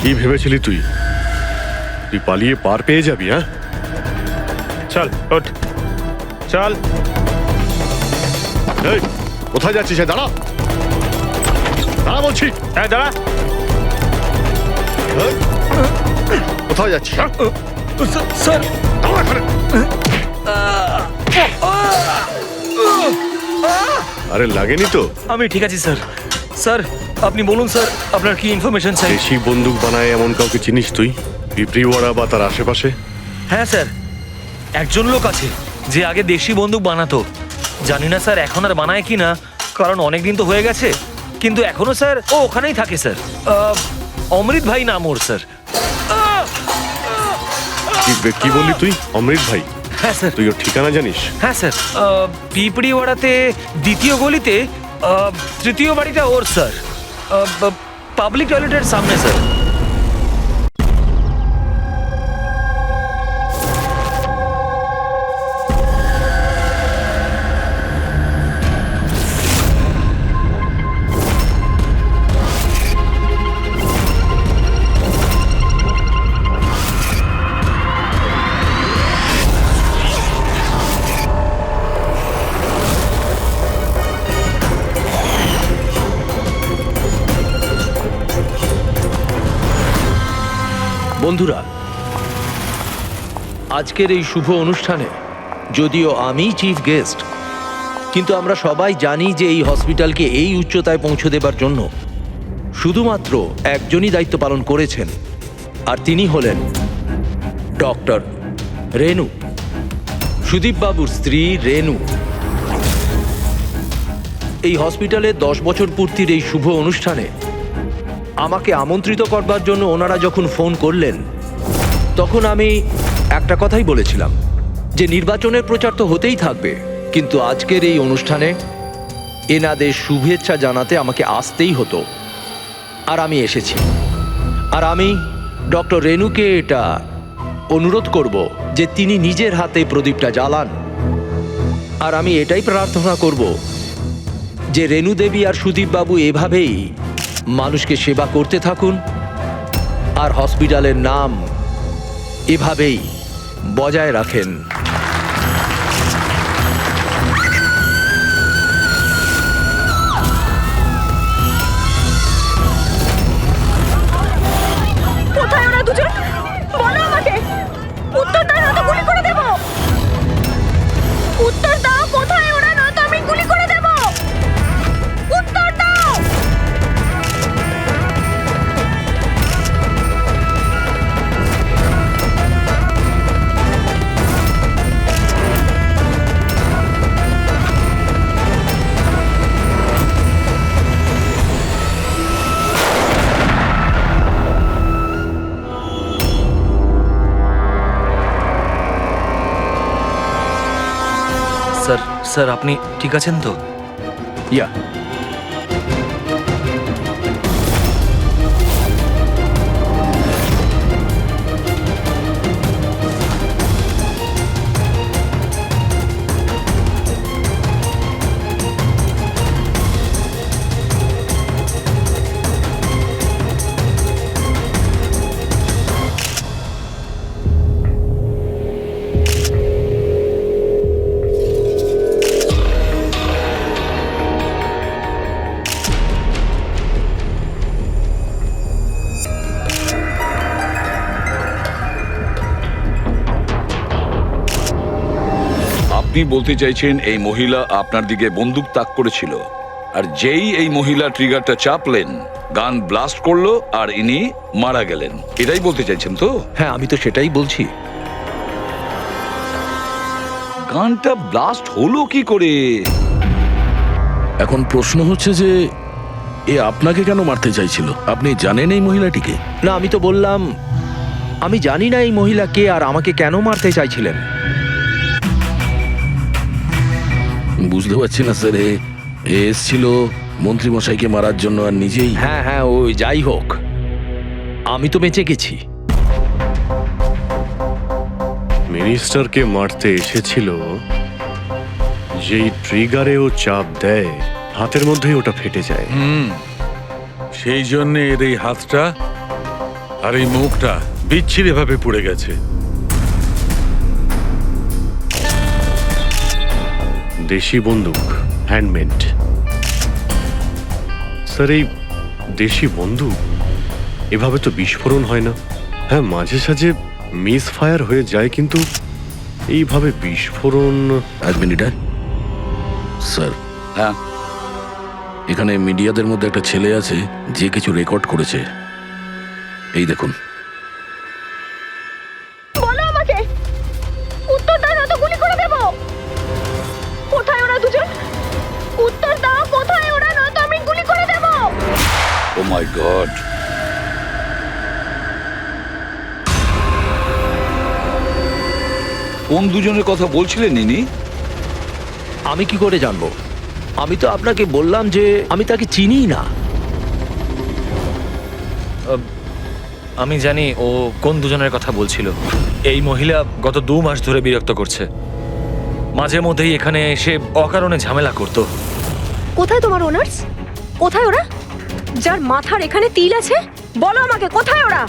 কি ভেবেছিলি তুই? তুই পালিয়ে পার পেয়ে যাবি? হ্যাঁ, চল ওঠ, চল। এই, কোথায় যাচ্ছিস? দাঁড়া, দাঁড়া বলছি। হ্যাঁ দাঁড়া। এই, কোথায় যাচ্ছিস? স্যার, দাঁড়া এখানে। আরে লাগেনি তো? আমি ঠিক আছি স্যার। স্যার আপনি বলুন স্যার, আপনার কি ইনফরমেশন চাই? দেশি বন্দুক বানায় এমন কাউকে চিনিস তুই? পিঁপড়িওয়াড়া বা তার আশেপাশে? হ্যাঁ স্যার, একজন লোক আছে যে আগে দেশি বন্দুক বানাতো। জানি না স্যার এখন আর বানায় কি না, কারণ অনেক দিন তো হয়ে গেছে। কিন্তু এখনো স্যার ও ওখানেই থাকে স্যার। অমৃত ভাই নাম ওর স্যার। কি বললি তুই? অমৃত ভাই? হ্যাঁ স্যার। তুই ওর ঠিকানা জানিস? হ্যাঁ স্যার, পিঁপড়িওয়াড়াতে দ্বিতীয় গলিতে তৃতীয় বাড়িটা ওর স্যার। পাবলিক টয়লেটের সামনে স্যার। বন্ধুরা, আজকের এই শুভ অনুষ্ঠানে যদিও আমি চিফ গেস্ট, কিন্তু আমরা সবাই জানি যে এই হসপিটালকে এই উচ্চতায় পৌঁছে দেবার জন্য শুধুমাত্র একজনই দায়িত্ব পালন করেছেন, আর তিনি হলেন ডক্টর রেনু, সুদীপ বাবুর স্ত্রী রেনু। এই হসপিটালে 10 বছর পূর্তির এই শুভ অনুষ্ঠানে আমাকে আমন্ত্রিত করবার জন্য ওনারা যখন ফোন করলেন, তখন আমি একটা কথাই বলেছিলাম যে নির্বাচনের প্রচার তো হতেই থাকবে, কিন্তু আজকের এই অনুষ্ঠানে এনাদের শুভেচ্ছা জানাতে আমাকে আসতেই হতো। আর আমি এসেছি। আর আমি ডক্টর রেনুকে এটা অনুরোধ করব যে তিনি নিজের হাতে প্রদীপটা জ্বালান। আর আমি এটাই প্রার্থনা করব যে রেনু দেবী আর সুদীপ বাবু এভাবেই মানুষকে সেবা করতে থাকুন, আর হসপিটালের নাম এভাবেই বজায় রাখেন। কোথায় ওরা দুজন? বলো আমাকে, উত্তর দাও, নয়তো গুলি করে দেব। উত্তর দাও, কোথায় ওরা, নয়তো আমি গুলি করে দেব। উত্তর দাও। স্যার, স্যার আপনি ঠিক আছেন তো? ইয়া, আপনি বলতে চাইছেন এই মহিলা আপনার দিকে বন্দুক তাক করেছিল, আর যেই এই মহিলা ট্রিগারটা চাপলেন, গান ব্লাস্ট করলো আর ইনি মারা গেলেন, এটাই বলতে চাইছেন তো? হ্যাঁ, আমি তো সেটাই বলছি। গানটা ব্লাস্ট হলো কি করে? এখন প্রশ্ন হচ্ছে যে এ আপনাকে কেন মারতে চাইছিল? আপনি জানেন এই মহিলাটিকে? না, আমি তো বললাম আমি জানি না এই মহিলা কে আর আমাকে কেন মারতে চাইছিলেন। বুঝতে পারছি না স্যার, এ এসছিল মন্ত্রীমশাইকে মারার জন্য আর নিজেই। হ্যাঁ হ্যাঁ, ওই যাই হোক, আমি তো বেঁচে গেছি। মিনিস্টারকে মারতে এসেছিল, যেই ট্রিগারে ও চাপ দেয় হাতের মধ্যেই ওটা ফেটে যায়। সেই জন্য এর এই হাতটা আর এই মুখটা বিচ্ছিরি ভাবে পুড়ে গেছে। দেশি বন্দুক, হ্যান্ডমেড। স্যার, এই দেশি বন্দুক এভাবে তো বিস্ফোরণ হয় না। হ্যাঁ, মাঝে সাঝে মিস ফায়ার হয়ে যায়, কিন্তু এইভাবে বিস্ফোরণ। এক মিনিট। স্যার, হ্যাঁ, এখানে মিডিয়াদের মধ্যে একটা ছেলে আছে যে কিছু রেকর্ড করেছে। এই দেখুন। বলো আমাকে, উত্তর দাও না তো গুলি করে দেব। কোথায় ওরা দুজন? উত্তর দাও, কোথায় ওরা, নয়তো আমি গুলি করে দেব। ও মাই গড। কোন দুজনের কথা বলছিলেন ইনি? আমি কি করে জানবো? আমি তো আপনাকে বললাম যে আমি তাকে চিনিই না। আমি জানি ও কোন দুজনের কথা বলছিল। এই মহিলা গত 2 মাস ধরে বিরক্ত করছে। মাঝে মধ্যেই এখানে এসে অকারণে ঝামেলা করত। কোথায় তোমার ওনার্স? কোথায় ওরা, যার মাথার এখানে তিল আছে? বলো আমাকে, কোথায় ওরা?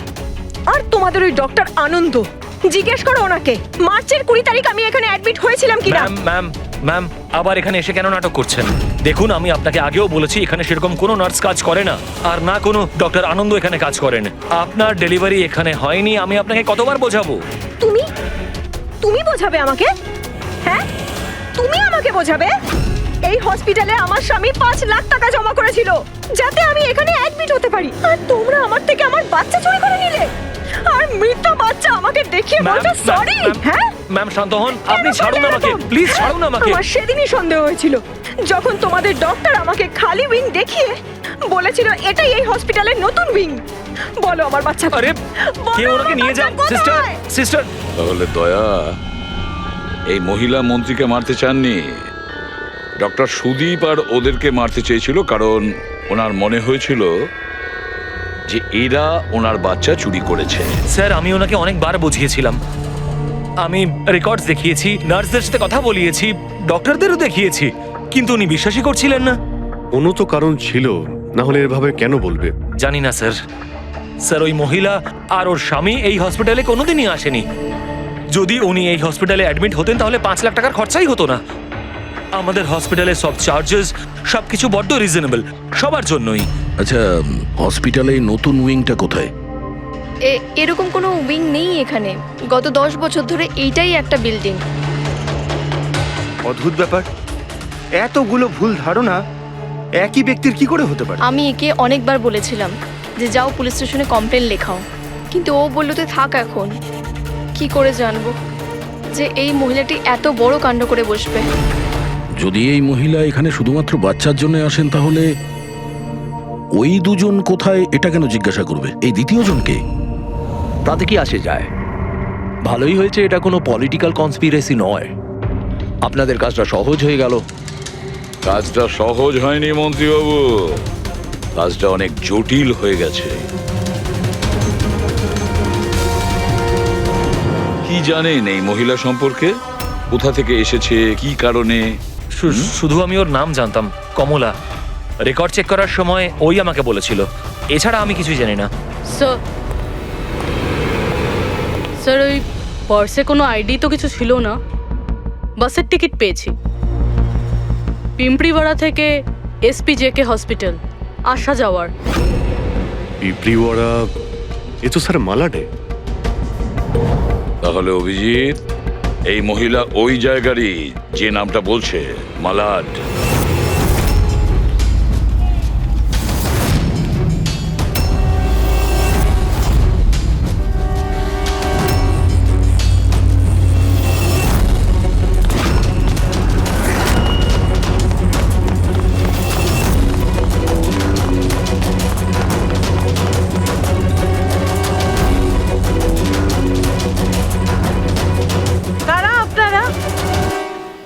আর তোমাদের ওই ডক্টর আনন্দ, জিজ্ঞেস করো ওনাকে মার্চের 20 তারিখ আমি এখানে অ্যাডমিট হয়েছিলাম কিনা। ম্যাম, আবার এখানে এসে কেন নাটক করছেন? দেখুন, আমি আপনাকে আগেও বলেছি এখানে সেরকম কোনো নার্স কাজ করে না, আর না কোনো ডক্টর আনন্দ এখানে কাজ করেন। আপনার ডেলিভারি এখানে হয়নি, আমি আপনাকে কতবার বোঝাবো? তুমি বোঝাবে আমাকে? হ্যাঁ, তুমি আমাকে বোঝাবে? এই হসপিটালে আমার স্বামী 5 লাখ টাকা জমা করেছিল যাতে আমি এখানে অ্যাডমিট হতে পারি, আর তোমরা আমার থেকে আমার বাচ্চা চুরি করে নিলে, আর মৃত বাচ্চা আমাকে দেখিয়ে বলছো সরি। হ্যাঁ ম্যাম, শান্ত হন। আপনি ছাড়ুন আমাকে, প্লিজ ছাড়ুন আমাকে। আমার সেদিনই সন্দেহ হয়েছিল যখন তোমাদের ডক্টর আমাকে খালি উইং দেখিয়ে বলেছিল এটাই এই হসপিটালের নতুন উইং। বলো আমার বাচ্চা আরে, কে ওনাকে নিয়ে যান? সিস্টার। তাহলে দয়া এই মহিলা মন্ত্রীকে মারতে চাননি, ডক্টর সুদীপ আর ওদেরকে মারতে চেয়েছিল, কারণ ওনার মনে হয়েছিল যে এরা ওনার বাচ্চা চুরি করেছে। স্যার, আমি ওনাকে অনেকবার বুঝিয়েছিলাম। আমি রেকর্ডস দেখিয়েছি, নার্সদের সাথে কথা বলিয়েছি, ডক্টরদেরও দেখিয়েছি, কিন্তু উনি বিশ্বাসই করছিলেন না। কোনো তো কারণ ছিল, না হলে এভাবে কেন বলবে? জানি না স্যার। স্যার, ওই মহিলা আর ওর স্বামী এই হসপিটালে কোনোদিনই আসেনি। যদি উনি এই হসপিটালে অ্যাডমিট হতেন তাহলে 5 লাখ টাকার খরচাই হতো না। আমাদের হসপিটালে সব চার্জেস সবকিছু বড্ড রিজনেবল, সবার জন্যই। আচ্ছা, হসপিটালে নতুন উইংটা কোথায়? এরকম কোনো উইং নেই এখানে। গত 10 বছর ধরে এইটাই একটা বিল্ডিং। অদ্ভুত ব্যাপার, এতগুলো ভুল ধারণা একই ব্যক্তির কি করে হতে পারে? আমি একে অনেকবার বলেছিলাম যে যাও পুলিশ স্টেশনে কমপ্লেন লেখাও, কিন্তু ও বলল তুই থাক। এখন কি করে জানবো যে এই মহিলাটি এত বড় কাণ্ড করে বসবে? যদি এই মহিলা এখানে শুধুমাত্র বাচ্চার জন্য আসেন, তাহলে ওই দুজন কোথায় এটা কেন জিজ্ঞাসা করবে? এই দ্বিতীয় জনকে? তাতে কি আসে যায়? ভালোই হয়েছে এটা কোনো পলিটিক্যাল কনস্পিরেসি নয়। আপনাদের কাজটা সহজ হয়ে গেল। কাজটা সহজ হয়নি মন্ত্রীবাবু, কাজটা অনেক জটিল হয়ে গেছে। কি জানেন এই মহিলা সম্পর্কে? কোথা থেকে এসেছে, কি কারণে? শুধু আমি ওর নাম জানতাম, কমলা। রেকর্ড চেক করার সময় ওই আমাকে বলেছিল, এছাড়া আমি কিছুই জানি না। স্যার, ওই পার্সে কোনো আইডি তো কিছু ছিল না। বাসের টিকিট পেয়েছি, পিম্পড়িওয়াড়া থেকে SPJK হসপিটাল আসা যাওয়ার। পিঁপড়িওয়াড়া? এ তো স্যার মালাডে। তাহলে অভিজিৎ, এই মহিলা ওই জায়গারই যে নামটা বলছে, মালাড।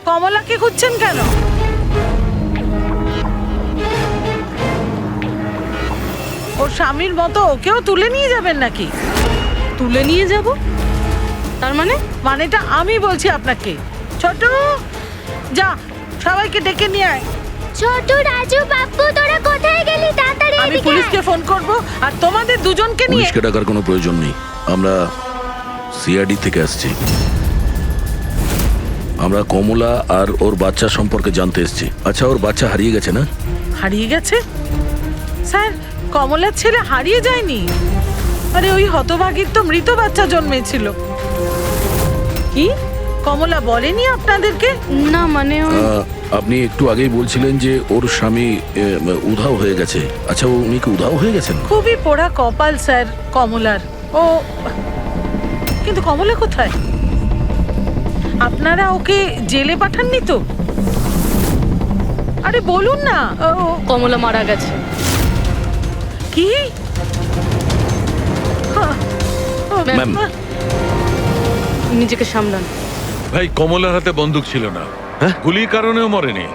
কমলাকে খুঁজছেন কেন? ওর স্বামীর মতো ওকেও তুলে নিয়ে যাবেন নাকি? তুলে নিয়ে যাব? তার মানে? মানেটা আমি বলছি আপনাকে। ছোট, যা সবাইকে ডেকে নিয়ে আয়। ছোট, রাজু, বাপ্পু, তোরা কোথায় গেলি? তাড়াতাড়ি আমি পুলিশকে ফোন করব আর তোমাদের দুজনকে নিয়ে পুলিশকে ডাকার কোনো প্রয়োজন নেই, আমরা সিআইডি থেকে আসছি। আমরা কমলা আর ওর বাচ্চা সম্পর্কে জানতে এসেছি। আচ্ছা, ওর বাচ্চা হারিয়ে গেছে না? হারিয়ে গেছে? স্যার, কমলার ছেলে হারিয়ে যায়নি। আরে ওই হতভাগীর তো মৃত বাচ্চা জন্মেছিল। কি কমলা বলেনি আপনাদেরকে? না মানে আপনি একটু আগেই বলছিলেন যে ওর স্বামী উধাও হয়ে গেছে। আচ্ছা, উনি কি উধাও হয়ে গেছেন? খুবই পোড়া কপাল স্যার কমলার। ও কিন্তু কমলা কোথায়? আপনারা ওকে জেলে পাঠাননি তো? আরে বলুন না। কমলা মারা গেছে। কি? ম্যাম, নিজেকে সামলান। ভাই, কমলার হাতে বন্দুক ছিল না, গুলির কারণেও মরেনি।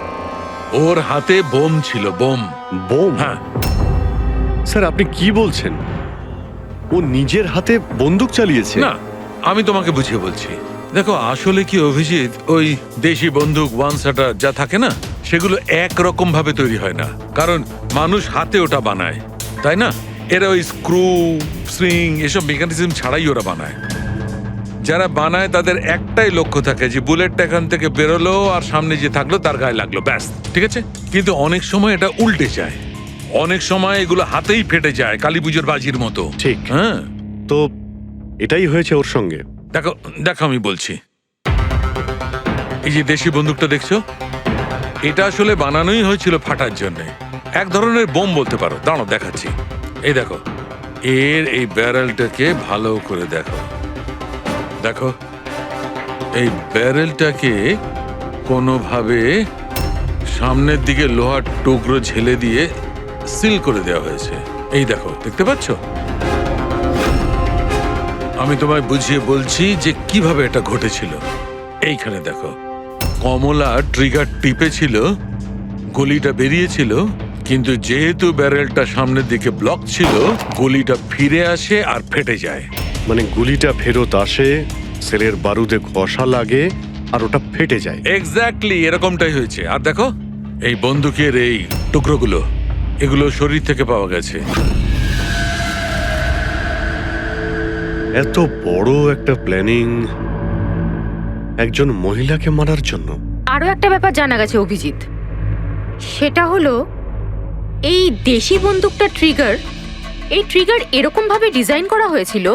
ওর হাতে বোম ছিল, বোম। বোম? হ্যাঁ। স্যার, আপনি কি বলছেন? ও নিজের হাতে বন্দুক চালিয়েছে? না, আমি তোমাকে বুঝিয়ে বলছি। দেখো, আসলে কি অভিজিৎ, ওই দেশি বন্দুক ওয়ান শাটার যা থাকে না, সেগুলো একরকম ভাবে তৈরি হয় না, কারণ মানুষ হাতে ওটা বানায়, তাই না? এরা ওই স্ক্রু, স্প্রিং এসব মেকানিজম ছাড়াই ওরা বানায়। যারা বানায় তাদের একটাই লক্ষ্য থাকে যে বুলেটটা এখান থেকে বেরোলো আর সামনে যে থাকলো তার গায়ে লাগলো, ব্যাস, ঠিক আছে? কিন্তু অনেক সময় এটা উল্টে যায়, অনেক সময় এগুলো হাতেই ফেটে যায়, কালী পুজোর বাজির মতো। ঠিক। হ্যাঁ, তো এটাই হয়েছে ওর সঙ্গে। দেখো দেখো, আমি বলছি, এই যে দেশি বন্দুকটা দেখছো, এটা আসলে বানানোই হয়েছিল ফাটার জন্য, এক ধরনের বোম বলতে পারো। দাঁড়াও, দেখাচ্ছি। এই দেখো, এর এই ব্যারেলটাকে ভালো করে দেখো। দেখো, এই ব্যারেলটাকে কোনোভাবে সামনের দিকে লোহার টুকরো ঝেলে দিয়ে সিল করে দেওয়া হয়েছে। এই দেখো, দেখতে পাচ্ছ? আমি তোমায় বুঝিয়ে বলছি যে কিভাবে এটা ঘটেছিল। এইখানে দেখো, কমলা ট্রিগার টিপেছিল, গুলিটা বেরিয়েছিল, কিন্তু যেহেতু ব্যারেলটা সামনের দিকে ব্লক ছিল, গুলিটা ফিরে আসে আর ফেটে যায়। মানে গুলিটা ফেরত আসে, সেলের বারুদে ঘষা লাগে আর ওটা ফেটে যায়। এক্স্যাক্টলি এরকমটাই হয়েছে। আর দেখো, এই বন্দুকের এই টুকরোগুলো, এগুলো শরীর থেকে পাওয়া গেছে। এত বড় একটা প্ল্যানিং একজন মহিলাকে মারার জন্য। আরো একটা ব্যাপার জানা গেছে অভিজিৎ, সেটা হলো এই দেশি বন্দুকটা এই ট্রিগার এরকম ভাবে ডিজাইন করা হয়েছিল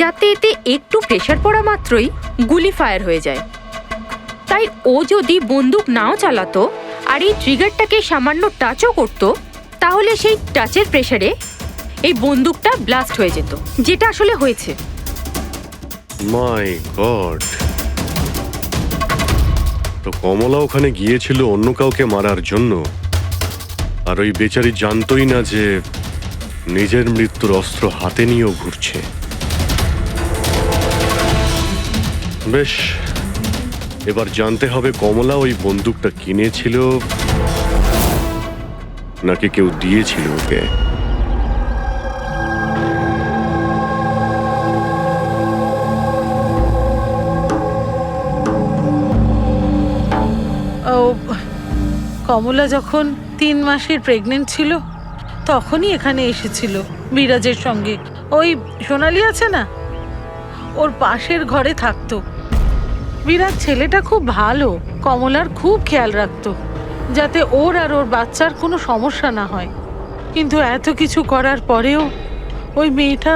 যাতে এতে একটু প্রেসার পড়া মাত্রই গুলি ফায়ার হয়ে যায়। তাই ও যদি বন্দুক নাও চালাতো আর এই ট্রিগারটাকে সামান্য টাচও করতো, তাহলে সেই টাচের প্রেসারে এই বন্দুকটা ব্লাস্ট হয়ে যেত, যেটা আসলে হয়েছে। মাই গড! তো কমলা ওখানে গিয়েছিল অন্য কাউকে মারার জন্য, আর ওই বেচারি জানতোই না যে নিজের মৃত্যুর অস্ত্র হাতে নিয়েও ঘুরছে। বেশ, এবার জানতে হবে কমলা ওই বন্দুকটা কিনেছিল নাকি কেউ দিয়েছিল ওকে। কমলা যখন 3 মাসের প্রেগনেন্ট ছিল তখনই এখানে এসেছিল বিরাজের সঙ্গে। ওই সোনালি আছে না, ওর পাশের ঘরে থাকতো। বিরাজ ছেলেটা খুব ভালো, কমলার খুব খেয়াল রাখতো যাতে ওর আর ওর বাচ্চার কোনো সমস্যা না হয়। কিন্তু এত কিছু করার পরেও ওই মেয়েটা।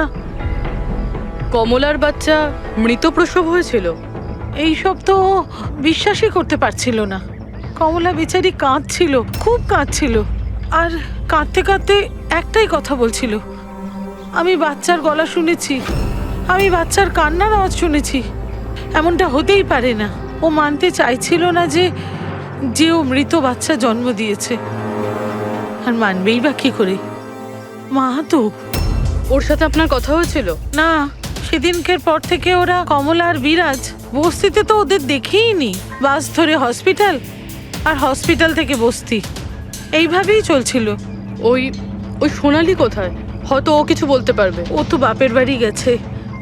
কমলার বাচ্চা মৃত প্রসব হয়েছিল? এইসব তো ও বিশ্বাসই করতে পারছিল না। কমলা বেচারি কাঁদছিল, খুব কাঁদছিল, আর কাঁদতে কাঁদতে একটাই কথা বলছিল, আমি বাচ্চার গলা শুনেছি, আমি বাচ্চার কান্নার আওয়াজ শুনেছি। এমনটা হতেই পারে না। ও মানতে চাইছিল না যে ও মৃত বাচ্চা জন্ম দিয়েছে। আর মানবেই বা কি করে? মা তো। ওর সাথে আপনার কথা হয়েছিল? না, সেদিনকের পর থেকে ওরা, কমলা আর বিরাজ, বস্তিতে তো ওদের দেখেই নি। বাস ধরে হসপিটাল, আর হসপিটাল থেকে বস্তি, এইভাবেই চলছিল। ওই সোনালি কোথায়? হয়তো ও কিছু বলতে পারবে। ও তো বাপের বাড়ি গেছে,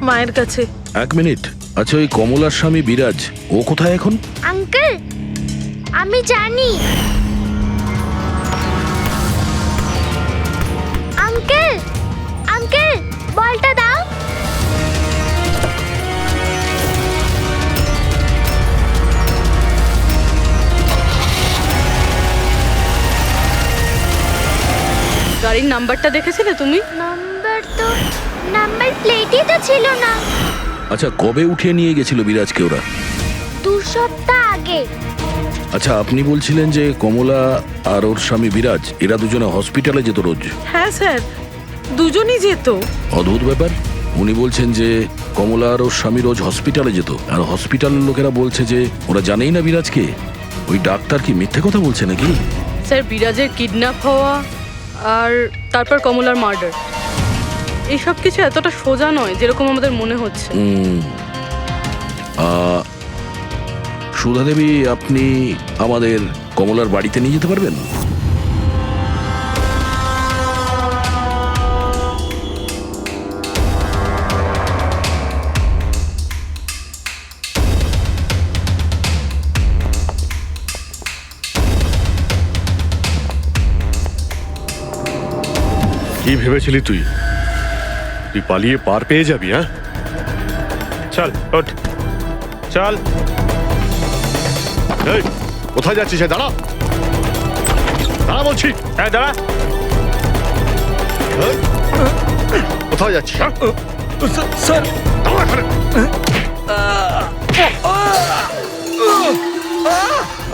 মায়ের কাছে। এক মিনিট, আচ্ছা ওই কমলার স্বামী বিরাজ, ও কোথায় এখন? আঙ্কেল, আমি জানি। গাড়ির নাম্বারটা দেখেছিলে তুমি? নাম্বার প্লেটই তো ছিল না। আচ্ছা, কবে উঠিয়ে নিয়ে গেছিল বিরাজকে ওরা? 2 সপ্তাহ আগে। আচ্ছা, আপনি বলছিলেন যে কমলা আর ওর স্বামী বিরাজ এরা দুজনে হসপিটালে যেত রোজ। হ্যাঁ স্যার, দুজনই যেত। অদ্ভুত ব্যাপার। উনি বলছেন যে কমলা আর ওর স্বামী রোজ হসপিটালে যেত, আর হসপিটালের লোকেরা বলছে যে ওরা জানেই না বিরাজকে। ওই ডাক্তার কি মিথ্যে কথা বলছে নাকি? স্যার, বিরাজের কিডন্যাপ হওয়া আর তারপর কমলার মার্ডার, এইসব কিছু এতটা সোজা নয় যেরকম আমাদের মনে হচ্ছে। সুধা দেবী, আপনি আমাদের কমলার বাড়িতে নিয়ে যেতে পারবেন? কি ভেবেছিলি তুই? তুই পালিয়ে পার পেয়ে যাবি? হ্যাঁ, চল ওঠ, চল। এই, কোথায় যাচ্ছিস? দাঁড়া, দাঁড়া বলছি। হ্যাঁ দাঁড়া। এই, কোথায় যাচ্ছিস? হ্যাঁ? স্যার, দাঁড়া এখানে।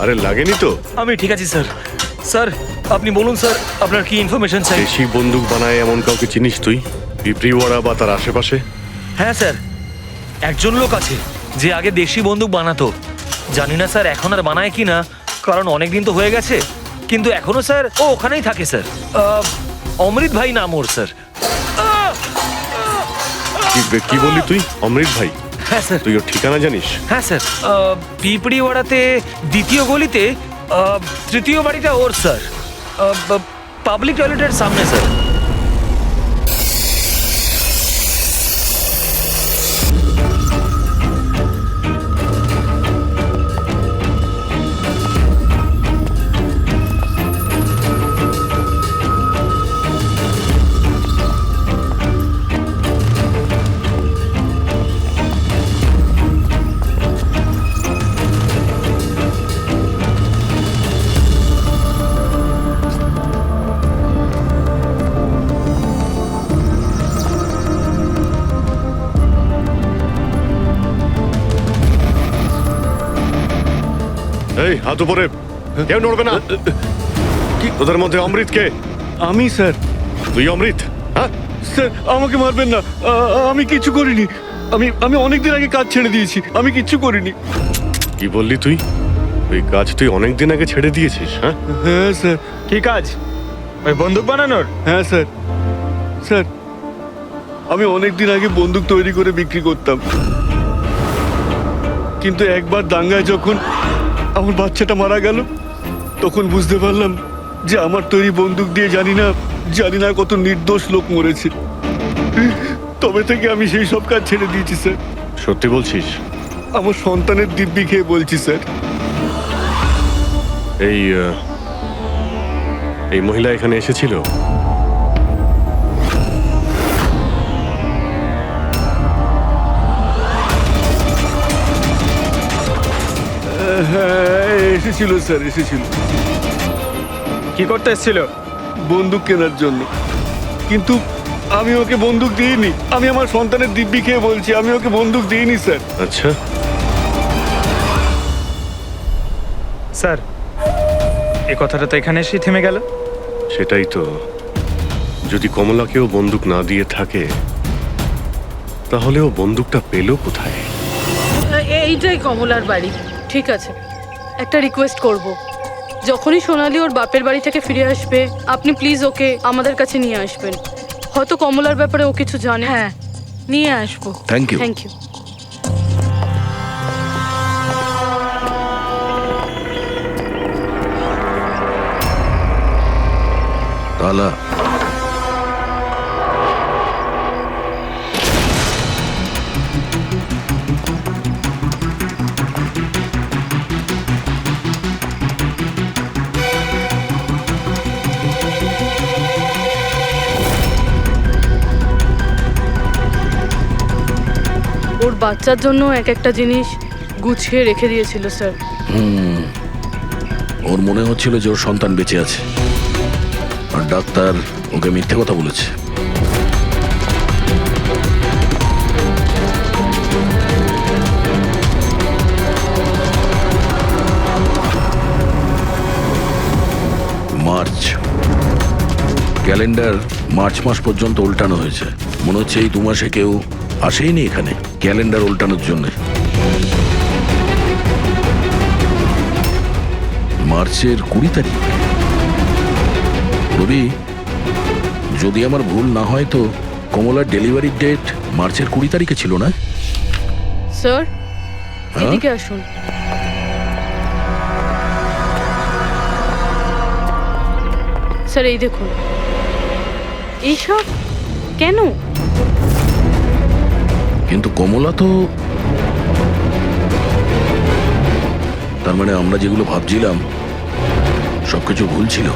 আরে লাগেনি তো? আমি ঠিক আছি স্যার। স্যার, আপনি বলুন স্যার, আপনার কি ইনফরমেশন চাই? দেশি বন্দুক বানায় এমন কাউকে চিনিস তুই? পিঁপড়িওয়াড়া বা তার আশেপাশে? হ্যাঁ স্যার, একজন লোক আছে যে আগে দেশি বন্দুক বানাতো। জানি না স্যার এখন আর বানায় কি না, কারণ অনেক দিন তো হয়ে গেছে। কিন্তু এখনো স্যার ও ওখানেই থাকে স্যার। অমৃত ভাই নাম ওর স্যার। কি বললি তুই? অমৃত ভাই? হ্যাঁ স্যার। তুই ওর ঠিকানা জানিস? হ্যাঁ স্যার, পিঁপড়িওয়াড়াতে 2য় গলিতে 3য় বাড়িটা ওর স্যার। পাবলিক টয়লেটের সামনে স্যার। এই, হাত উপরে, কেউ নড়বে না। তোদের মধ্যে অমৃত কে? আমি স্যার। তুই অমৃত? হ্যাঁ স্যার, আমাকে মারবেন না, আমি কিছু করিনি। আমি অনেকদিন আগে কাজ ছেড়ে দিয়েছি, আমি কিচ্ছু করিনি। কি বললি তুই? ওই কাজ তুই অনেকদিন আগে ছেড়ে দিয়েছিস? হ্যাঁ হ্যাঁ স্যার। কি কাজ? ওই বন্দুক বানানোর? হ্যাঁ স্যার। স্যার, আমি অনেকদিন আগে বন্দুক তৈরি করে বিক্রি করতাম, কিন্তু একবার দাঙ্গায় যখন আমার বাচ্চাটা মারা গেল, তখন বুঝতে পারলাম যে আমার তৈরি বন্দুক দিয়ে জানি না কত নির্দোষ লোক মরেছে। তবে থেকে আমি সেই সব কাজ ছেড়ে দিয়েছি স্যার। সত্যি বলছিস? আমার সন্তানের দিব্যি খেয়ে বলছি স্যার। এই মহিলা এখানে এসেছিল? হ্যাঁ, এসেছিল স্যার, এসেছিল। কি করতে এসেছিল? বন্দুক কেনার জন্য। কিন্তু আমি ওকে বন্দুক দিইনি। আমি আমার সন্তানের দিব্যি খেয়ে বলছি, আমি ওকে বন্দুক দিইনি স্যার। আচ্ছা, স্যার, এই কথাটা তো এখানে এসেই থেমে গেল। সেটাই তো। যদি কমলাকেও বন্দুক না দিয়ে থাকে, তাহলে ও বন্দুকটা পেল কোথায়? এইটাই কমলার বাড়ি। ঠিক আছে, একটা রিকোয়েস্ট করব, যখনই সোনালি ওর বাপের বাড়ি থেকে ফিরে আসবে আপনি প্লিজ ওকে আমাদের কাছে নিয়ে আসবেন। হয়তো কমলার ব্যাপারে ও কিছু জানে। হ্যাঁ, নিয়ে আসবো। Thank you. Thank you. তালা। ওর বাচ্চার জন্য এক একটা জিনিস গুছিয়ে রেখে দিয়েছিল স্যার। ওর মনে হচ্ছিল যে ওর সন্তান বেঁচে আছে, আর ডাক্তার ওকে মিথ্যে কথা বলেছে। মার্চ ক্যালেন্ডার মার্চ মাস পর্যন্ত উল্টানো হয়েছে। মনে হচ্ছে এই 2 মাসে কেউ আসেইনি এখানে ক্যালেন্ডার উল্টানোর জন্য। মার্চের 20 তারিখ। রবি, যদি আমার ভুল না হয় তো কমলার ডেলিভারির ডেট মার্চের 20 তারিখে ছিল না? স্যার হ্যাঁ? এদিকে আসুন। স্যার এই দেখুন, এইসব কেন? কিন্তু কমলা তো, তার মানে আমরা যেগুলো ভাবছিলাম সবকিছু ভুল ছিল।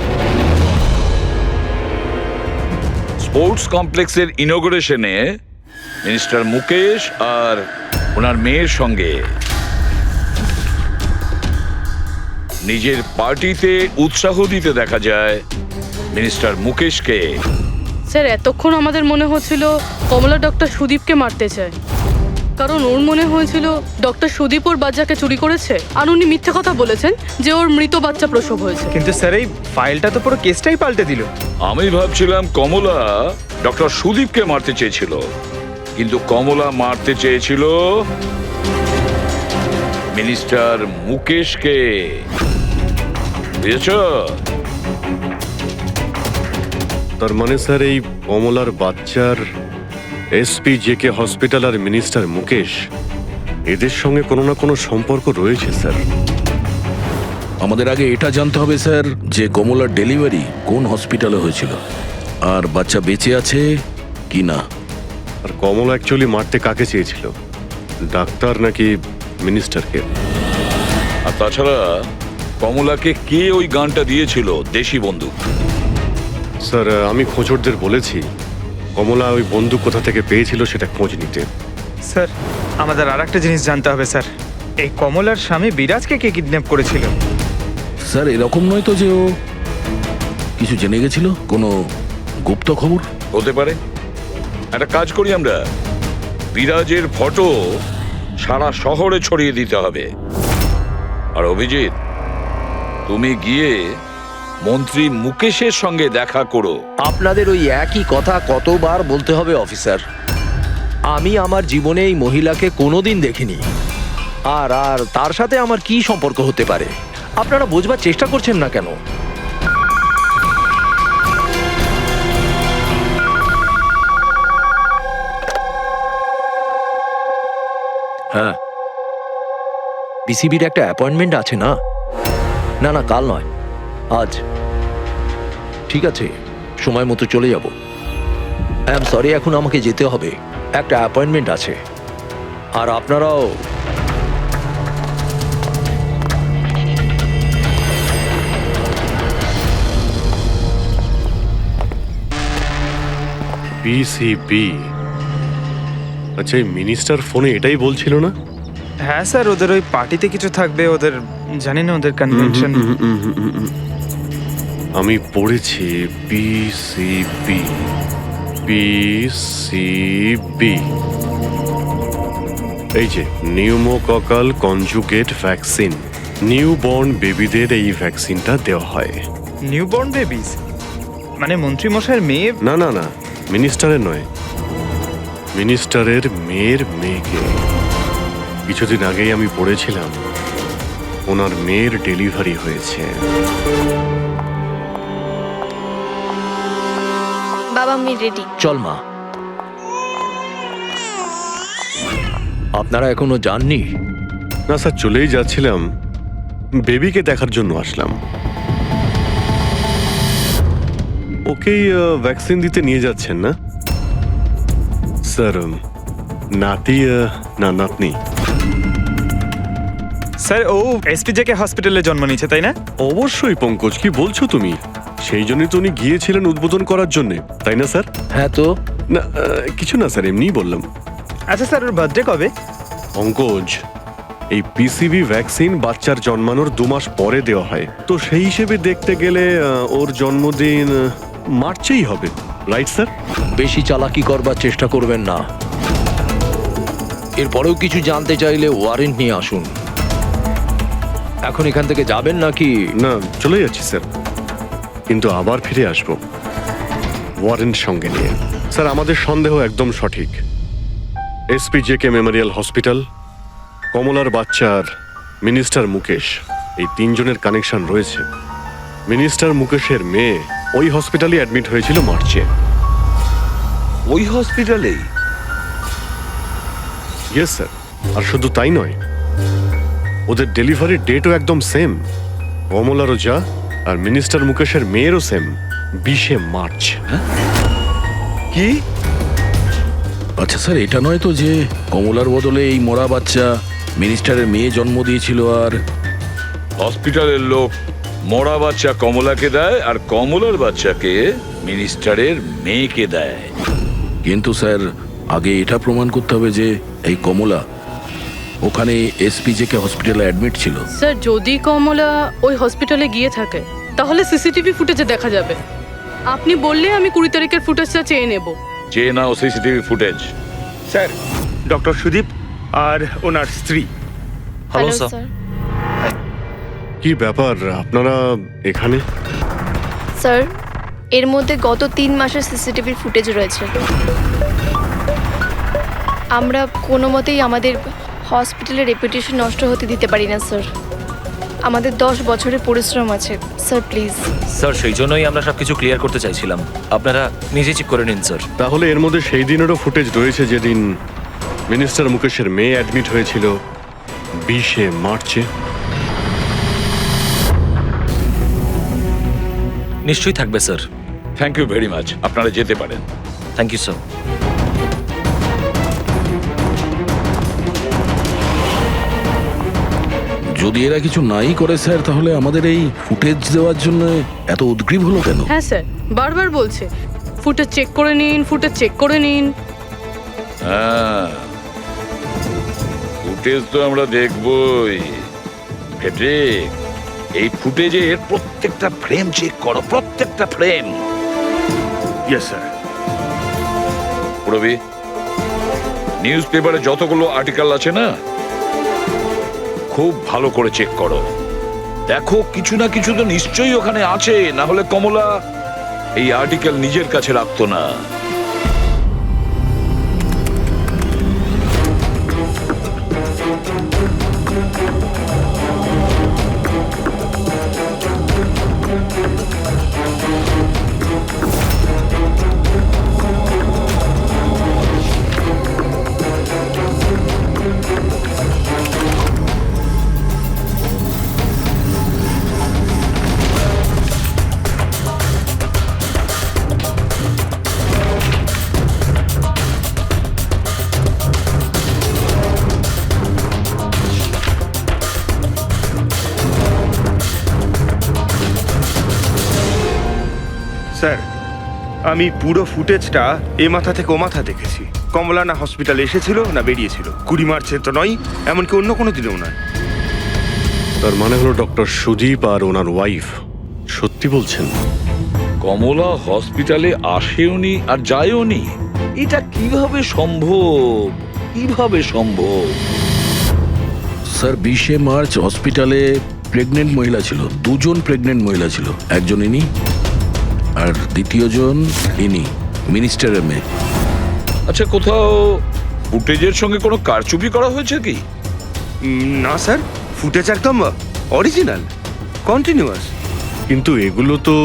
স্পোর্টস কমপ্লেক্সের ইনোগ্রেশনে মিনিস্টার মুকেশ আর ওনার মেয়ের সঙ্গে নিজের পার্টিতে উৎসাহ দিতে দেখা যায় মিনিস্টার মুকেশকে। স্যার এতক্ষণ আমাদের মনে হচ্ছিল কমলা ডক্টর সুদীপকে মারতে চায়, কারণ ওর মনে হয়েছিল ডক্টর সুদীপ ওর বাচ্চাকে চুরি করেছে, আর উনি মিথ্যে কথা বলেছেন যে ওর মৃত বাচ্চা প্রসব হয়েছে। কিন্তু স্যার এই ফাইলটা তো পুরো কেসটাই পাল্টে দিল। আমি ভাবছিলাম কমলা ডক্টর সুদীপকে মারতে চেয়েছিল, কিন্তু কমলা মারতে চেয়েছিল মিনিস্টার মুকেশকে। বুঝেছ? তার মানে স্যার এই কমলার বাচ্চার এসপি জেকে হসপিটাল আর মিনিস্টার মুকেশ এদের সঙ্গে কোনো না কোনো সম্পর্ক রয়েছে স্যার। আমাদের আগে এটা জানতে হবে স্যার যে কমলার ডেলিভারি কোন হসপিটালে হয়েছিল আর বাচ্চা বেঁচে আছে কি না। আর কমলা অ্যাকচুয়ালি মারতে কাকে চেয়েছিল, ডাক্তার নাকি মিনিস্টারকে? আর তাছাড়া কমলাকে কে ওই গানটা দিয়েছিল, দেশি বন্দুক? স্যার আমি খোঁজরদের বলেছি কমলা ওই বন্দুক কোথা থেকে পেয়েছিল সেটা খোঁজ নিতে। স্যার আমাদের আর একটা জিনিস জানতে হবে স্যার, এই কমলার স্বামী বিরাজকে কে কিডন্যাপ করেছিল? স্যার এরকম নয় তো যে ও কিছু জেনে গেছিল, কোনো গুপ্ত খবর? হতে পারে। একটা কাজ করি আমরা, বিরাজের ফটো সারা শহরে ছড়িয়ে দিতে হবে। আর অভিজিৎ, তুমি গিয়ে মন্ত্রী মুকেশের সঙ্গে দেখা করো। আপনাদের ওই একই কথা কতবার বলতে হবে অফিসার? আমি আমার জীবনে এই মহিলাকে কোনোদিন দেখিনি, আর আর তার সাথে আমার কি সম্পর্ক হতে পারে? আপনারা বোঝবার চেষ্টা করছেন না কেন? হ্যাঁ, বিসিবির একটা অ্যাপয়েন্টমেন্ট আছে না? না না, কাল নয়, আজ। ঠিক আছে, সময় মতো চলে যাব। আই এম সরি, এখন আমাকে যেতে হবে, একটা অ্যাপয়েন্টমেন্ট আছে। আর আপনারাও। বিসিবি, আচ্ছা এই মিনিস্টার ফোনে এটাই বলছিল না? হ্যাঁ স্যার, ওদের ওই পার্টিতে কিছু থাকবে, ওদের জানি না ওদের কনভেনশন। আমি পড়েছি বিসিবি, বিসিবি, এই যে নিউমোককাল কনজুগেট ভ্যাকসিন, নিউবর্ন বেবিদের এই ভ্যাকসিনটা দেওয়া হয়। নিউবর্ন বেবিজ মানে মন্ত্রী মশাইয়ের মেয়ে? না না না, মিনিস্টারের নয়, মিনিস্টারের মেয়ের মেয়েকে। কিছুদিন আগেই আমি পড়েছিলাম ওনার মেয়ের ডেলিভারি হয়েছে। বাবা আমি রেডি। চল মা। আপনারা এখনো যাননি? না স্যার, চলেই যাচ্ছিলাম, বেবিকে দেখার জন্য আসলাম। ওকেই ভ্যাকসিন দিতে নিয়ে যাচ্ছেন না স্যার? নাতি না নাতনি? স্যার ও এসপিজেকে হসপিটালে জন্ম নিয়েছে, তাই না? অবশ্যই পঙ্কজ, কি বলছো তুমি? সেই জন্যই তো উনি গিয়েছিলেন উদ্বোধন করার জন্য, তাই না স্যার? হ্যাঁ তো। না কিছু না স্যার, এমনিই বললাম। আচ্ছা স্যার, ওর বার্থডে কবে? পঙ্কজ, এই পিসিবি ভ্যাকসিন বাচ্চার জন্মানোর 2 মাস পরে দেওয়া হয়, তো সেই হিসেবে দেখতে গেলে ওর জন্মদিন মার্চেই হবে, রাইট স্যার? বেশি চালাকি করবার চেষ্টা করবেন না। এরপরেও কিছু জানতে চাইলে ওয়ারেন্ট নিয়ে আসুন। এখন এখান থেকে যাবেন নাকি? না, চলে যাচ্ছি স্যার, কিন্তু আবার ফিরে আসব ওয়ারেন্ট সঙ্গে নিয়ে। স্যার, আমাদের সন্দেহ একদম সঠিক। এসপি জেকে মেমোরিয়াল হসপিটাল, কমলার বাচ্চা আর মিনিস্টার মুকেশ, এই তিনজনের কানেকশন রয়েছে। মিনিস্টার মুকেশের মেয়ে ওই হসপিটালে অ্যাডমিট হয়েছিল মার্চে। ওই হসপিটালেই? Yes sir. আর শুধু তাই নয়, ওদের ডেলিভারির ডেটও একদম সেম। কমলারও যা আর মিনিস্টার মুকেশের মেয়েরও সেম, 20শে মার্চ। কি? আচ্ছা স্যার, এটা নয় তো যে কমলার বদলে এই মরা বাচ্চা মিনিস্টারের মেয়ে জন্ম দিয়েছিল? আর হসপিটালের লোক মরা বাচ্চা কমলাকে দেয় আর কমলার বাচ্চাকে মিনিস্টারের মেয়েকে দেয়। কিন্তু স্যার, আগে এটা প্রমাণ করতে হবে যে এই কমলা ওখানে এসপিজেকে হসপিটালে অ্যাডমিট ছিল। স্যার, যদি কমলা ওই হসপিটালে গিয়ে থাকে তাহলে সিসিটিভি ফুটেজে দেখা যাবে। আপনি বললে আমি 20 তারিখের ফুটেজটা চেয়ে নেব। চেয়ে নাও CCTV footage. Sir, doctor Sudip আর ওনার স্ত্রী। Hello hello sir. স্যার। কি ব্যাপার আপনারা এখানে? স্যার, এর মধ্যে গত 3 মাসের সিসিটিভির ফুটেজ রয়েছে। আমরা কোনো মতেই আমাদের হসপিটালের রেপুটেশন নষ্ট হতে দিতে পারি না স্যার। আমাদের 10 বছরের পরিশ্রম আছে স্যার, প্লিজ। স্যার, সেই জন্যই আমরা সবকিছু ক্লিয়ার করতে চাইছিলাম। আপনারা নিজে চেক করে নিন স্যার। তাহলে এর মধ্যে সেই দিনেরও ফুটেজ রয়েছে যেদিন মিনিস্টার মুকেশের মেয়ে অ্যাডমিট হয়েছিল 20শে মার্চে। নিশ্চয়ই থাকবে sir. Thank you very much, আপনারা যেতে পারেন। Thank you sir. যদি এরা কিছু নাই করে স্যার, তাহলে আমাদের এই ফুটেজ দেওয়ার জন্য এত উদ্গ্রীব হলো কেন? হ্যাঁ স্যার, বারবার বলছে ফুটেজ চেক করে নিন, ফুটেজ চেক করে নিন। হ্যাঁ, ফুটেজ তো আমরা দেখবই। ফেডরিক, এই ফুটেজের প্রত্যেকটা ফ্রেম চেক করো, প্রত্যেকটা frame. Yes sir. Rabi, news পেপারে যতগুলো আর্টিকেল আছে না, খুব ভালো করে চেক করো। দেখো কিছু না কিছু তো নিশ্চয়ই ওখানে আছে, না হলে কমলা এই আর্টিকেল নিজের কাছে রাখতো না। স্যার, আমি পুরো ফুটেজটা এ মাথা থেকে ও মাথা দেখেছি। কমলা না হসপিটালে এসেছিল না বেরিয়েছিল। 20 মার্চে তো নয়, এমনকি অন্য কোনো দিনেও নয়। তার মানে হলো ডক্টর সুদীপ আর ওনার ওয়াইফ সত্যি বলছেন? কমলা হসপিটালে আসেওনি আর যায়ওনি? এটা কিভাবে সম্ভব? কিভাবে সম্ভব? স্যার, 20শে মার্চ হসপিটালে প্রেগনেন্ট মহিলা ছিল, 2জন প্রেগনেন্ট মহিলা ছিল। একজন ইনি আর দ্বিতীয়জন ইনি, মিনিস্টারের মেয়ে। আচ্ছা, কোথাও ফুটেজের সঙ্গে কোনো কারচুপি করা হয়েছে কি? না স্যার, ফুটেজ একদম অরিজিনাল, কন্টিনিউয়াস। কিন্তু এগুলো তো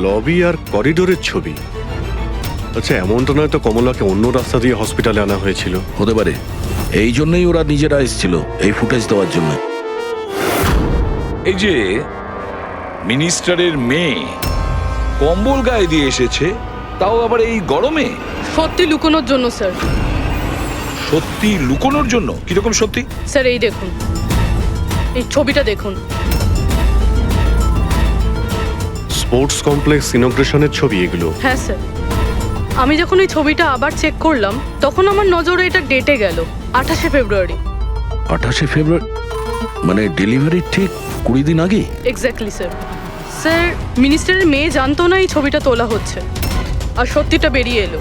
লবি আর করিডোরের ছবি। আচ্ছা, এমনটা নয় তো কমলাকে অন্য রাস্তা দিয়ে হসপিটালে আনা হয়েছিল? হতে পারে, এই জন্যই ওরা নিজেরা এসেছিল এই ফুটেজ দেওয়ার জন্য। এই যে মিনিস্টারের মেয়ে কম্বল গায়ে দিয়ে এসেছে, তাও আবার এই গরমে। সত্যি লুকোনোর জন্য স্যার। সত্যি লুকোনোর জন্য? কিরকম সত্যি? স্যার, এই দেখুন, এই ছবিটা দেখুন। স্পোর্টস কমপ্লেক্স ইনগ্রেশনের ছবি এগুলো? হ্যাঁ স্যার, আমি যখন এই ছবিটা আবার চেক করলাম তখন আমার নজরে এটা ডেটে গেল 28শে ফেব্রুয়ারি। 28শে ফেব্রুয়ারি মানে ডেলিভারির ঠিক 20 দিন আগে? Exactly sir. স্যার মিনিস্টারের মেয়ে জানতো না এই ছবিটা তোলা হচ্ছে আর সত্যিটা বেরিয়ে এলো।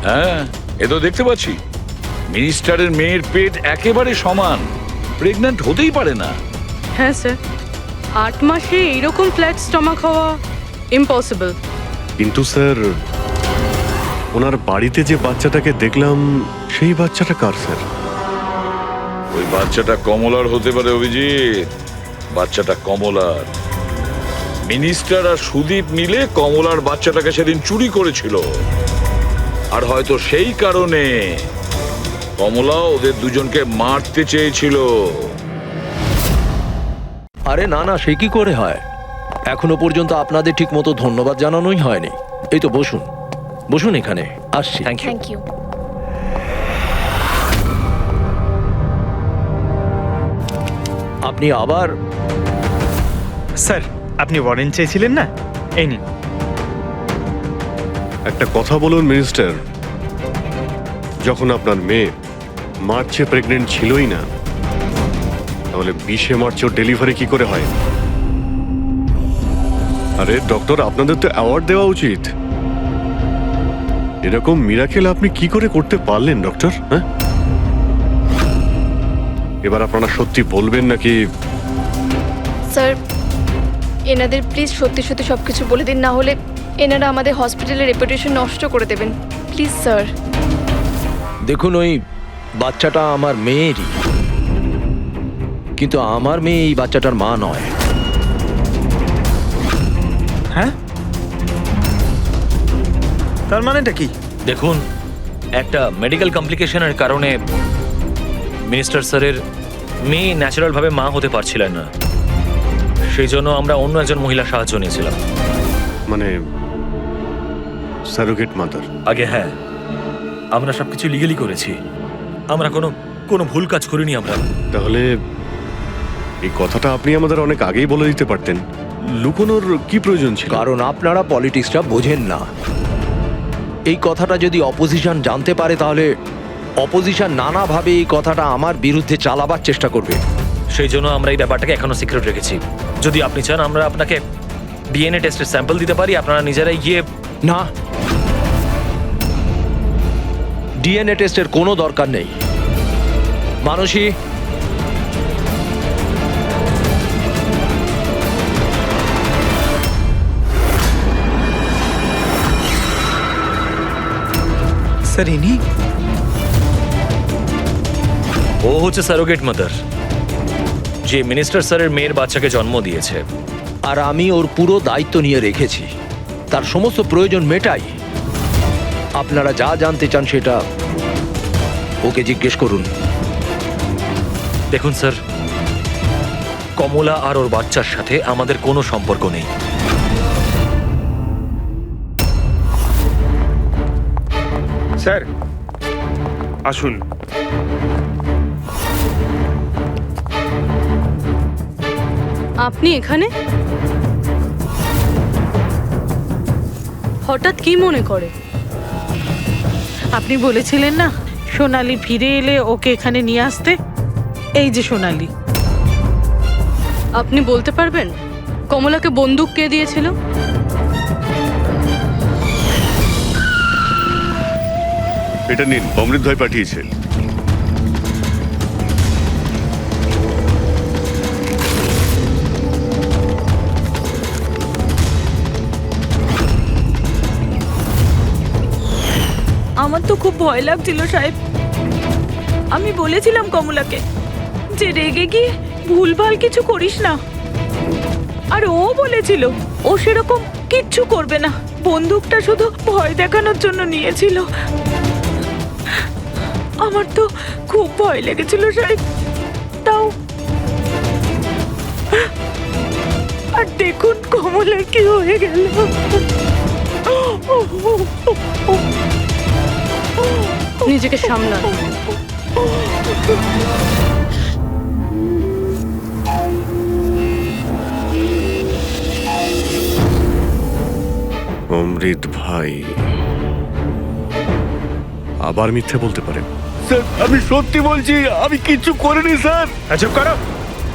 হ্যাঁ, এ তো দেখতে পাচ্ছি মিনিস্টারের মেয়ের পেট একেবারে সমান, প্রেগন্যান্ট হতেই পারে না। হ্যাঁ স্যার, 8 মাসে এইরকম ফ্ল্যাট স্টমাক হওয়া ইম্পসিবল। কিন্তু স্যার, ওনার বাড়িতে যে বাচ্চাটাকে দেখলাম সেই বাচ্চাটা কার স্যার? ওই বাচ্চাটা কমলার হতে পারে অভিজিৎ, বাচ্চাটা কমলার। মিনিস্টার আর সুদীপ মিলে কমলার বাচ্চাটাকে সেদিন চুরি করেছিল, আর হয়তো সেই কারণে কমলা ওদের দুজনকে মারতে চেয়েছিল। আরে না না, সে কি করে হয়? এখনো পর্যন্ত আপনাদের ঠিক মতো ধন্যবাদ জানানোই হয়নি। এই তো বসুন, বসুন এখানে, আসছি। Thank you. Thank you. আপনি আবার স্যার, আপনি ওয়ারেন্ট চেয়েছিলেন না, এই নিন। একটা কথা বলুন মিনিস্টার, যখন আপনার মেয়ে মার্চে প্রেগনেন্ট ছিলই না, তাহলে 20শে মার্চ ওর ডেলিভারি কি করে হয়? আরে ডক্টর, আপনাদের তো অ্যাওয়ার্ড দেওয়া উচিত। এরকম মিরাকেল আপনি কি করে করতে পারলেন ডক্টর? হ্যাঁ, এবার আপনারা সত্যি বলবেন নাকি? স্যার, এনাদের প্লিজ সত্যি সত্যি সব কিছু বলে দিন, না হলে এনারা আমাদের হসপিটালের রেপুটেশন নষ্ট করে দেবেন। Please sir. দেখুন, ওই বাচ্চাটা আমার মেয়েরই, কিন্তু আমার মেয়ে এই বাচ্চাটার মা নয়। হ্যাঁ, তার মানেটা কি? দেখুন, একটা মেডিকেল কমপ্লিকেশনের কারণে মিনিস্টার স্যারের মেয়ে ন্যাচারালভাবে মা হতে পারছিলেন না, সেই জন্য আমরা অন্য একজন মহিলার সাহায্য নিয়েছিলাম। মানে সারোগেট মাদার? আগে হ্যাঁ, আমরা সবকিছু লিগালি করেছি, আমরা কোনো ভুল কাজ করিনি আমরা। তাহলে এই কথাটা আপনি আমাদের অনেক আগেই বলে দিতে পারতেন। লুকোনোর কি প্রয়োজন ছিল? কারণ আপনারা পলিটিক্সটা বোঝেন না। এই কথাটা যদি অপোজিশন জানতে পারে, তাহলে অপোজিশন নানাভাবে এই কথাটা আমার বিরুদ্ধে চালাবার চেষ্টা করবে। সেই জন্য আমরা এই ব্যাপারটাকে এখনো সিক্রেট রেখেছি। যদি আপনি চান, আমরা আপনাকে ডিএনএ টেস্টের স্যাম্পল দিতে পারি, আপনারা নিজেরাই গিয়ে। না, ডিএনএ টেস্টের কোনো দরকার নেই। মানসী, স্যার, ইনি ও হচ্ছে সারোগেট মাদার, যে মিনিস্টার স্যারের মেয়ের বাচ্চাকে জন্ম দিয়েছে। আর আমি ওর পুরো দায়িত্ব নিয়ে রেখেছি, তার সমস্ত প্রয়োজন মেটাই। আপনারা যা জানতে চান সেটা ওকে জিজ্ঞেস করুন। দেখুন স্যার, কমলা আর ওর বাচ্চার সাথে আমাদের কোনো সম্পর্ক নেই। স্যার আসুন। আপনি এখানে হঠাৎ কি মনে করে? আপনি বলেছিলেন না সোনালি ফিরে এলে ওকে এখানে নিয়ে আসতে। এই যে সোনালি। আপনি বলতে পারবেন কমলাকে বন্দুক কে দিয়েছিল? এটা নিন, অমৃত ভাই পাঠিয়েছে। আমার তো খুব ভয় লাগছিল সাহেব। আমি বলেছিলাম কমলাকে যে রেগে গিয়ে ভুলভাল কিছু করিস না, আর ও বলেছিল ও সেরকম কিচ্ছু করবে না, বন্দুকটা শুধু ভয় দেখানোর জন্য নিয়েছিল। আমার তো খুব ভয় লেগেছিল সাহেব। তাও আর দেখুন কমলার কি হয়ে গেল। নিজেকে সামলান। অমৃত ভাই আবার মিথ্যে বলতে পারে? স্যার, আমি সত্যি বলছি, আমি কিচ্ছু করিনি স্যার। চুপ করো।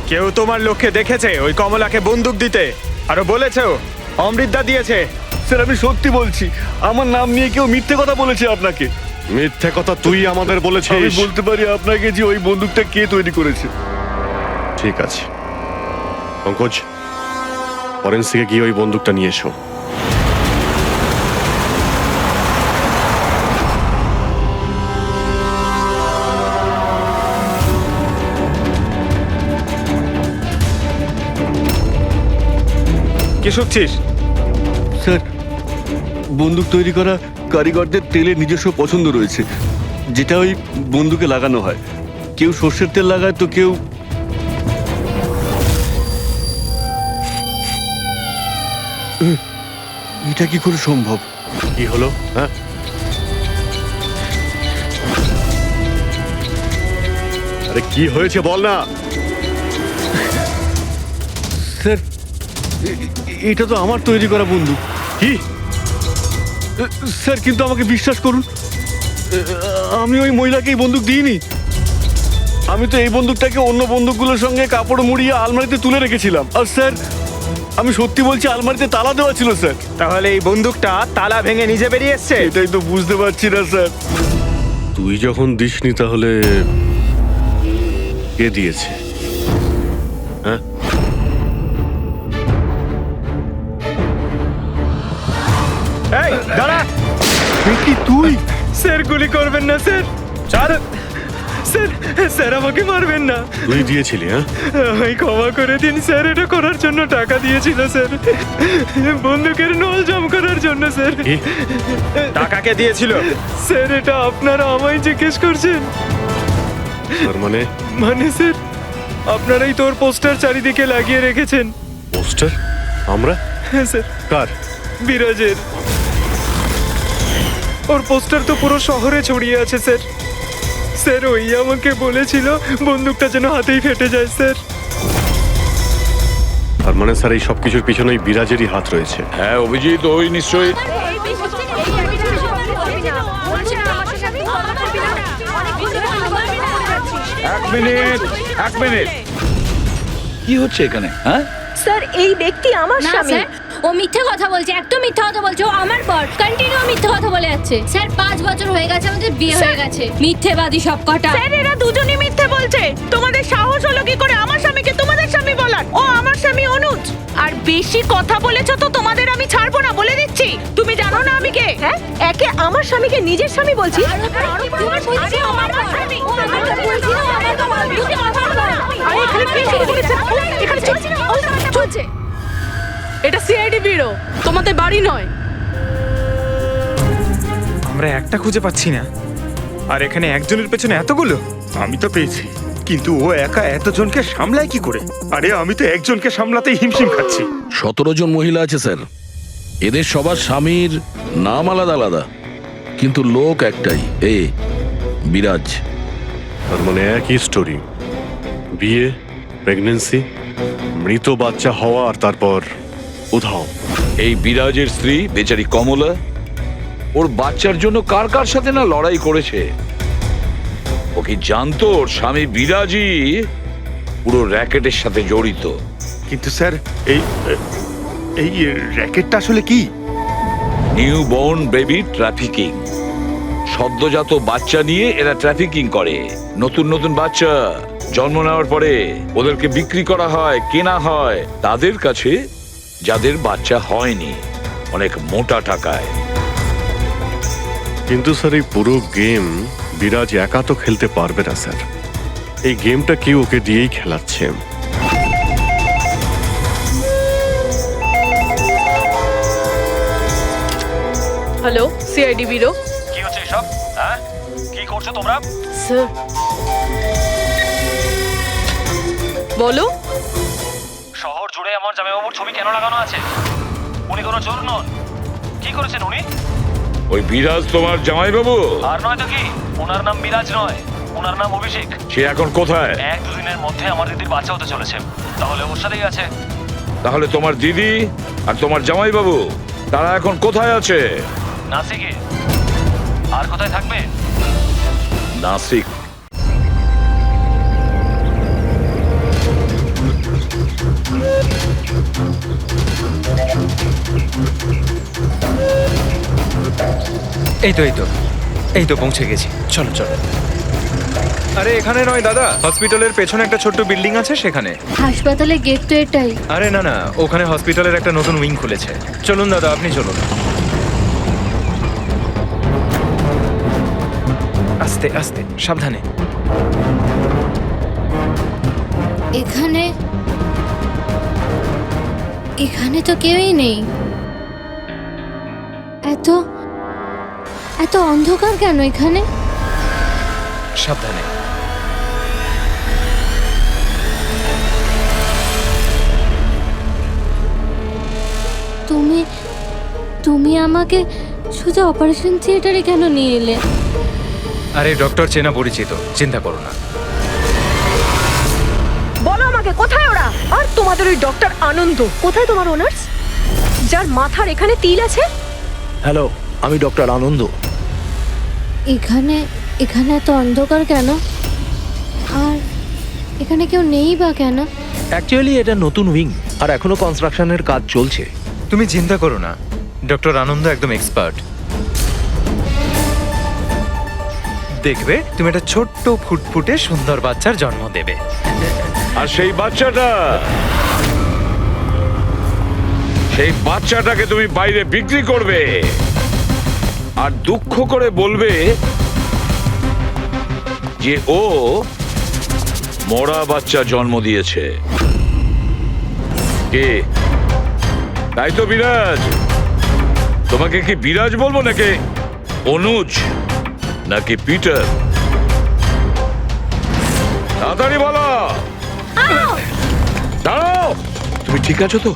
কেউ তোমার লোককে দেখেছে ওই কমলাকে বন্দুক দিতে? আরো বলেছে ও অমৃতদা দিয়েছে। স্যার আমি সত্যি বলছি, আমার নাম নিয়ে কেউ মিথ্যে কথা বলেছে আপনাকে। মিথ্যে কথা তুই আমাদের আমি বলেছিস। বলতে পারি আপনাকে যে ওই বন্দুকটা কে তৈরি করেছে। ঠিক আছে পঙ্কজ, ফরেন্সিকে গিয়ে ওই বন্দুকটা নিয়ে এসো। কি শুনছিস? স্যার বন্দুক তৈরি করা কারিগরদের তেলের নিজস্ব পছন্দ রয়েছে, যেটা ওই বন্দুকে লাগানো হয়। কেউ সর্ষের তেল লাগায় তো কেউ এটা কি করে সম্ভব? কি হলো? হ্যাঁ, আরে কি হয়েছে বল না। স্যার এটা তো আমার তৈরি করা বন্দুক। কি? স্যার কিন্তু আমাকে বিশ্বাস করুন, আমি ওই মহিলাকে এই বন্দুক দিইনি। আমি তো এই বন্দুকটাকে অন্য বন্দুকগুলোর সঙ্গে কাপড় মুড়িয়ে আলমারিতে তুলে রেখেছিলাম। আর স্যার আমি সত্যি বলছি, আলমারিতে তালা দেওয়া ছিল স্যার। তাহলে এই বন্দুকটা তালা ভেঙে নিজে বেরিয়ে এসছে? এটাই তো বুঝতে পারছি না স্যার। তুই যখন দিসনি তাহলে কে দিয়েছে? হ্যাঁ, এই দাঁড়া! এ কি তুই? স্যার গুলি করবেন না স্যার। স্যার স্যার স্যার আমাকে মারবেন না। তুই দিয়েছিলি? হ্যাঁ, আমায় ক্ষমা করে দিন স্যার, এটা করার জন্য টাকা দিয়েছিল স্যার, বন্দুকের নল জম করার জন্য স্যার। কি? টাকাকে দিয়েছিল স্যার? এটা আপনারা আমায় জিজ্ঞেস করছেন? তার মানে মানে স্যার আপনারাই তোর পোস্টার চারিদিকে লাগিয়ে রেখেছেন। পোস্টার? আমরা? হ্যাঁ স্যার, কার? বিরাজের। ওর পোস্টার তো পুরো শহরে ছড়িয়ে আছে স্যার। স্যার ওই আমাকে বলেছিল বন্দুকটা যেন হাতেই ফেটে যায় স্যার। তার মানে স্যার এই সব কিছুর পিছনে বিরাজেরই হাত রয়েছে। হ্যাঁ অভিজিৎ, ওই নিশ্চয়ই। এক মিনিট কি হচ্ছে এখানে? হ্যাঁ, স্যার এই ব্যক্তি আমার না স্বামী। স্যার, ও মিথ্যে কথা বলছে, একদম মিথ্যে কথা বলছে। ও আমার পর কন্টিনিউ মিথ্যে কথা বলে যাচ্ছে। স্যার 5 বছর হয়ে গেছে আমাদের বিয়ে হয়ে গেছে। মিথ্যেবাদী সব কটা। স্যার এরা দুজনেই মিথ্যে বলছে। তোমাদের সাহস হলো কি করে আমার স্বামীকে তোমাদের স্বামী বলার? ও আমার স্বামী অনুজ। আর বেশি কথা বলেছো তো তোমাদের আমি ছাড়বো না, বলে দিচ্ছি। তুমি জানো না আমি কে? হ্যাঁ, একে আমার স্বামীকে নিজের স্বামী বলছিস? আরে ও আমার স্বামী, ও আমার কথা বলছিল, আমার কথা বলছিল, কথা বলো না। আরে এখানে কে শুরু করেছে? এখানে চলছে। এটা সিআইডি ব্যুরো, তোমাদের বাড়ি নয়। আমরা একটা খুঁজে পাচ্ছি না, আর এখানে একজনের পেছনে এতগুলো। আমি তো পেয়েছি, কিন্তু ও একা এতজনকে সামলায় কি করে? আরে আমি তো একজনকে সামলাতেই হিমশিম খাচ্ছি। 17 জন মহিলা আছে স্যার। এদের সবার স্বামীর নাম আলাদা আলাদা, কিন্তু লোক একটাই, বিরাজ। তার মানে একই স্টোরি, বিয়ে, প্রেগন্যান্সি, মৃত বাচ্চা হওয়া, আর তারপর উধাও। এই বিরাজের স্ত্রী বেচারি কমলা ওর বাচ্চার জন্য কার কার সাথে না লড়াই করেছে। ও কি জানতো ওর স্বামী বিরাজই পুরো র্যাকেটের সাথে জড়িত? কিন্তু স্যার এই এই র্যাকেটটা আসলে কি? New born baby trafficking. সদ্যজাত বাচ্চা নিয়ে এরা ট্রাফিকিং করে। নতুন নতুন বাচ্চা জন্ম নেওয়ার পরে ওদেরকে বিক্রি করা হয়, কেনা হয় তাদের কাছে যাদের বাচ্চা হয়নি, অনেক মোটা টাকায়। কিন্তু স্যার এই পুরো গেম বিরাজ একা তো খেলতে পারবে না স্যার। এই গেমটা কেউ ওকে দিয়েই খেলাচ্ছে। Hello, CID bureau. কি হচ্ছে এসব? হ্যাঁ, কি করছো তোমরা? স্যার বলো। শহর জুড়ে আমার জামাইবাবুর ছবি কেন লাগানো আছে? উনি কোনো চোর নন। কি করেছেন উনি? ওই বিরাজ তোমার জামাইবাবু? আর নয় তো কি, ওনার নাম বিরাজ নয়, ওনার নাম অভিষেক। সে এখন কোথায়? 1-2 দিনের মধ্যে আমার দিদির বাচ্চা হতে চলেছে, তাহলে ওর সাথেই আছে। তাহলে তোমার দিদি আর তোমার জামাইবাবু তারা এখন কোথায় আছে? নাসিকে। আর কোথায় থাকবে? নাসিক। এই তো পৌঁছে গেছি। চলো চলো। আরে এখানে নয় দাদা, হসপিটালের পেছনে একটা ছোট্ট বিল্ডিং আছে সেখানে। হাসপাতালের গেট তো এটাই। আরে না না, ওখানে হসপিটালের একটা নতুন উইং খুলেছে। চলুন দাদা, আপনি চলুন। আস্তে আস্তে, সাবধানে। এখানে এখানে তো কেউই নেই। এত এত অন্ধকার কেন এখানে? সাবধানে। তুমি তুমি আমাকে শুধু অপারেশন থিয়েটারে কেন নিয়ে এলে? আরে ডক্টর চেনা পরিচিত, চিন্তা করো না। বলো আমাকে কোথায় ওরা? আর তোমাদের ওই ডক্টর আনন্দ কোথায়? তোমার ওনার্স যার মাথার এখানে তিল আছে? হ্যালো, আমি ডক্টর আনন্দ। এখানে এখানে এত অন্ধকার কেন? আর এখানে কেউ নেই বা কেন? অ্যাকচুয়ালি এটা নতুন উইং, আর এখনো কনস্ট্রাকশনের কাজ চলছে। তুমি চিন্তা করো না, ডক্টর আনন্দ একদম এক্সপার্ট। দেখবে তুমি একটা ছোট্ট ফুটফুটে সুন্দর বাচ্চার জন্ম দেবে। আর সেই বাচ্চাটাকে তুমি বাইরে বিক্রি করবে আর দুঃখ করে বলবে যে ও মরা বাচ্চা জন্ম দিয়েছে। কে? তাই তো বিরাজ। তোমাকে কি বিরাজ বলবো নাকি অনুজ নাকি পিটার? তাড়াতাড়ি বলো। দাঁড়াও। তুমি ঠিক আছো তো?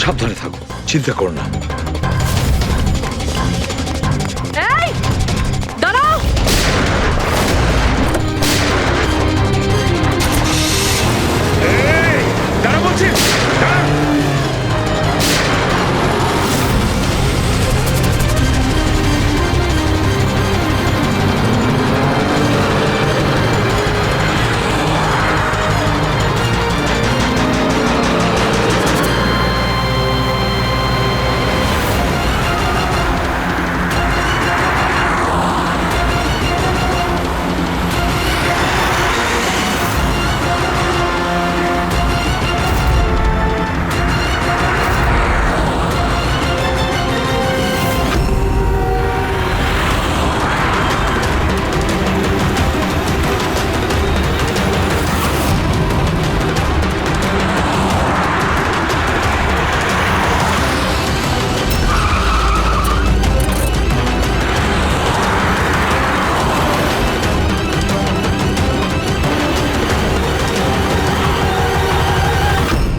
সাবধানে থাকো, চিন্তা করো না। এই দাঁড়াও। দাঁড়া বলছি।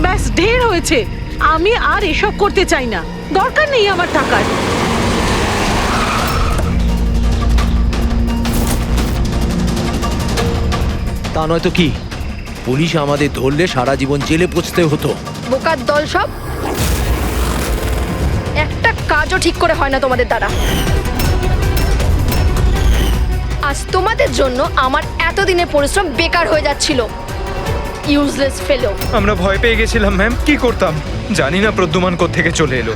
ব্যাস ঢের হয়েছে। আমি আর এসব করতে চাই না, দরকার নেই আমার টাকার। তা নয় তো কি, পুলিশ আমাদের ধরলে সারা জীবন জেলে পচতে হতো। বোকার দল সব। একটা কাজও ঠিক করে হয় না তোমাদের দ্বারা। আজ তোমাদের জন্য আমার এতদিনের পরিশ্রম বেকার হয়ে যাচ্ছিল। ইউজলেস ফেলো। আমরা ভয় পেয়ে গেছিলাম ম্যাম, কি করতাম জানি না প্রদ্যুমান কোত্থেকে চলে এলো।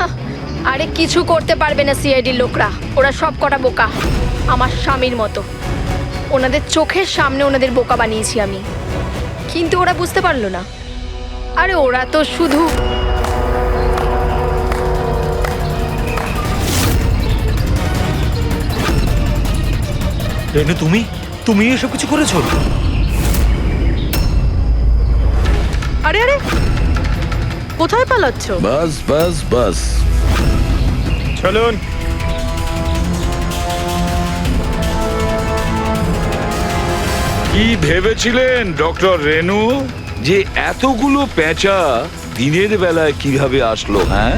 আরে কিছু করতে পারবে না সিআইডির লোকরা। ওরা সব কটা বোকা, আমার স্বামীর মতো। ওনাদের চোখের সামনে ওনাদের বোকা বানিয়েছি আমি, কিন্তু ওরা বুঝতে পারলো না। আরে ওরা তো শুধু রেনু, তুমি এসব কিছু করেছো? আরে আরে, কোথায় পালাচ্ছ? বাস বাস বাস। চলুন। কি ভেবেছিলেন ডক্টর রেনু যে এতগুলো পেঁচা দিনের বেলায় কিভাবে আসলো? হ্যাঁ,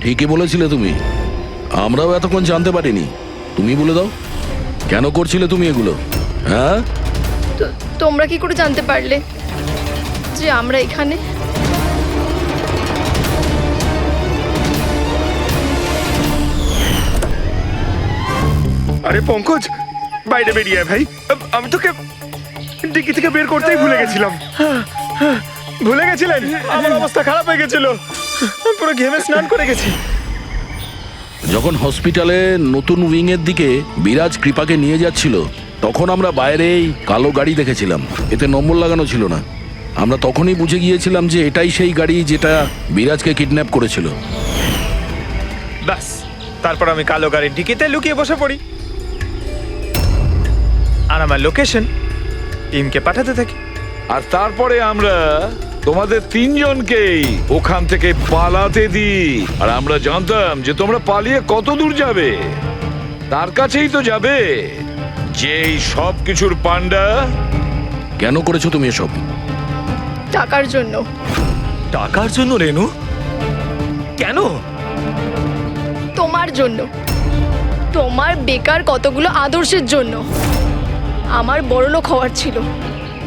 ঠিকই বলেছিলে তুমি, আমরাও এতক্ষণ জানতে পারিনি। তুমি বলে দাও, কেন করছিলে তুমি এগুলো? হ্যাঁ, তোমরা কি করে জানতে পারলে যে আমরা এখানে? আরে পঙ্কজ, বাইরে বেরিয়ে আয় ভাই। আমি তোকে ডিকি থেকে বের করতেই ভুলে গেছিলাম। ভুলে গেছিলেন? আমার অবস্থা খারাপ হয়ে গেছিল, পুরো ঘেমে স্নান করে গেছি। যখন হসপিটালে নতুন উইং এর দিকে বিরাজ কৃপাকে নিয়ে যাচ্ছিল তখন আমরা বাইরেই কালো গাড়ি দেখেছিলাম, এতে নম্বর লাগানো ছিল না। আমরা তখনই বুঝে গিয়েছিলাম যে এটাই সেই গাড়ি যেটা বিরাজকে কিডন্যাপ করেছিল। ব্যাস, তারপর আমি কালো গাড়ির ডিকিতে লুকিয়ে বসে পড়ি আর আমার লোকেশন টিমকে পাঠাতে থাকি। আর তারপরে আমরা তোমাদের তিনজনকেই ওখান থেকে পালাতে দিই। আর আমরা জানতাম যে তোমরা পালিয়ে কত দূর যাবে, তার কাছেই তো যাবে যেই সব কিছুর পান্ডা। কেন করেছো তুমি এসব? টাকার জন্য। টাকার জন্য রেনু? কেন? তোমার জন্য, তোমার বেকার কতগুলো আদর্শের জন্য। আমার বড়লোক হওয়ার ছিল,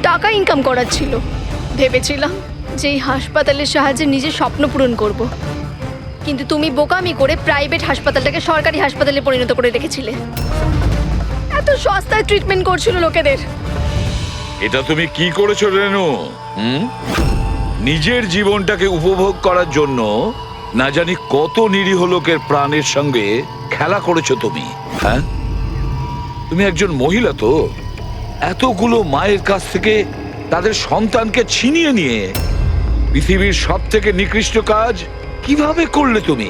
টাকা ইনকাম করার ছিল। ভেবেছিলাম যে এই হাসপাতালের সাহায্যে নিজের স্বপ্ন পূরণ করব। কিন্তু তুমি বোকামি করে প্রাইভেট হাসপাতালটাকে সরকারি হাসপাতালে পরিণত করে রেখেছিলে। এত সস্তায় ট্রিটমেন্ট করছিল লোকেদের। এটা তুমি কি করেছো রেনু? নিজের জীবনটাকে উপভোগ করার জন্য না জানি কত নিরীহ লোকের প্রাণের সঙ্গে খেলা করেছো তুমি। হ্যাঁ, তুমি একজন মহিলা তো, এতগুলো মায়ের কাছ থেকে তাদের সন্তানকে ছিনিয়ে নিয়ে পৃথিবীর সব থেকে নিকৃষ্ট কাজ কিভাবে করলে তুমি?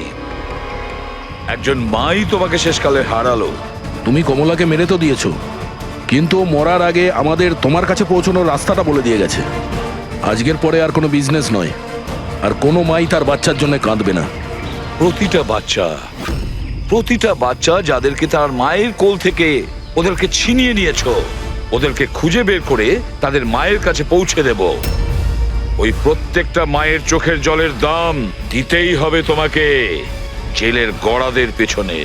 একজন মাই তোমাকে শেষকালে হারালো। তুমি কমলাকে মেরে তো দিয়েছো, কিন্তু ও মরার আগে আমাদের তোমার কাছে পৌঁছানোর রাস্তাটা বলে দিয়ে গেছে। আজকের পরে আর কোনো বিজনেস নয়, আর কোনো মাই তার বাচ্চার জন্য কাঁদবে না। প্রতিটা বাচ্চা যাদেরকে তার মায়ের কোল থেকে ওদেরকে ছিনিয়ে নিয়েছো, ওদেরকে খুঁজে বের করে তাদের মায়ের কাছে পৌঁছে দেব। ওই প্রত্যেকটা মায়ের চোখের জলের দাম দিতেই হবে তোমাকে জেলের গড়াদের পেছনে।